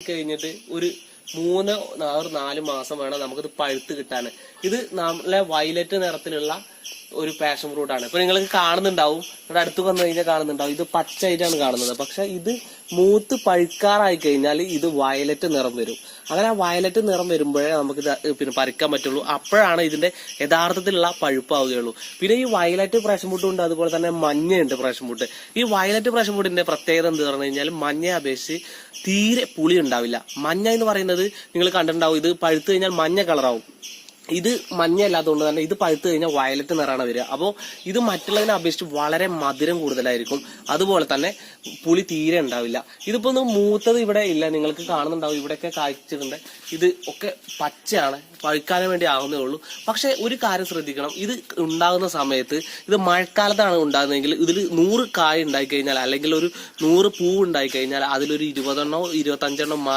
കഴിഞ്ഞിട്ട് ഒരു 4 മാസം വേണം നമുക്കിത് പഴുത്ത് കിട്ടാൻ. ഇത് നമ്മളെ വയലറ്റ് നിറത്തിലുള്ള ഒരു പാഷൻ ഫ്രൂട്ട് ആണ്. ഇപ്പൊ നിങ്ങൾക്ക് കാണുന്നുണ്ടാവും, ഇവിടെ അടുത്ത് വന്നു കഴിഞ്ഞാൽ കാണുന്നുണ്ടാവും, ഇത് പച്ചയായിട്ടാണ് കാണുന്നത്. പക്ഷെ ഇത് മൂത്ത് പഴുക്കാറായി കഴിഞ്ഞാൽ ഇത് വയലറ്റ് നിറം വരും. അങ്ങനെ ആ വയലറ്റ് നിറം വരുമ്പോഴേ നമുക്കിത് പിന്നെ പറിക്കാൻ പറ്റുള്ളൂ. അപ്പോഴാണ് ഇതിന്റെ യഥാർത്ഥത്തിലുള്ള പഴുപ്പാവുകയുള്ളൂ. പിന്നെ ഈ വയലറ്റ് പാഷൻ ഫ്രൂട്ടും ഉണ്ട്, അതുപോലെ തന്നെ മഞ്ഞയുണ്ട് പാഷൻ ഫ്രൂട്ട്. ഈ വയലറ്റ് പാഷൻ ഫ്രൂട്ടിന്റെ പ്രത്യേകത എന്ത് പറഞ്ഞു കഴിഞ്ഞാൽ മഞ്ഞയെ അപേക്ഷിച്ച് തീരെ പുളി ഉണ്ടാവില്ല. മഞ്ഞ എന്ന് പറയുന്നത് നിങ്ങൾ കണ്ടിട്ടുണ്ടാവും, ഇത് പഴുത്ത് കഴിഞ്ഞാൽ മഞ്ഞ കളറാവും. ഇത് മഞ്ഞ അല്ലാത്തതുകൊണ്ട് തന്നെ ഇത് പഴുത്ത് കഴിഞ്ഞാൽ വയലറ്റ് നിറാണ് വരിക. അപ്പോൾ ഇത് മറ്റുള്ളതിനെ അപേക്ഷിച്ച് വളരെ മധുരം കൂടുതലായിരിക്കും. അതുപോലെ തന്നെ പുളി തീരെ ഉണ്ടാവില്ല. ഇതിപ്പോ ഒന്ന് മൂത്തത് ഇവിടെ ഇല്ല, നിങ്ങൾക്ക് കാണുന്നുണ്ടാവും, ഇവിടെയൊക്കെ കായ്ച്ചിട്ടുണ്ട്. ഇത് ഒക്കെ പച്ചയാണ്, പഴുക്കാനും വേണ്ടി ആവുന്നേ ഉള്ളൂ. പക്ഷെ ഒരു കാര്യം ശ്രദ്ധിക്കണം, ഇത് ഉണ്ടാകുന്ന സമയത്ത് ഇത് മഴക്കാലത്താണ് ഉണ്ടാകുന്നതെങ്കിൽ ഇതിൽ 100 കായ ഉണ്ടായി കഴിഞ്ഞാൽ അല്ലെങ്കിൽ ഒരു 100 പൂവ് ഉണ്ടായി കഴിഞ്ഞാൽ അതിലൊരു 20 25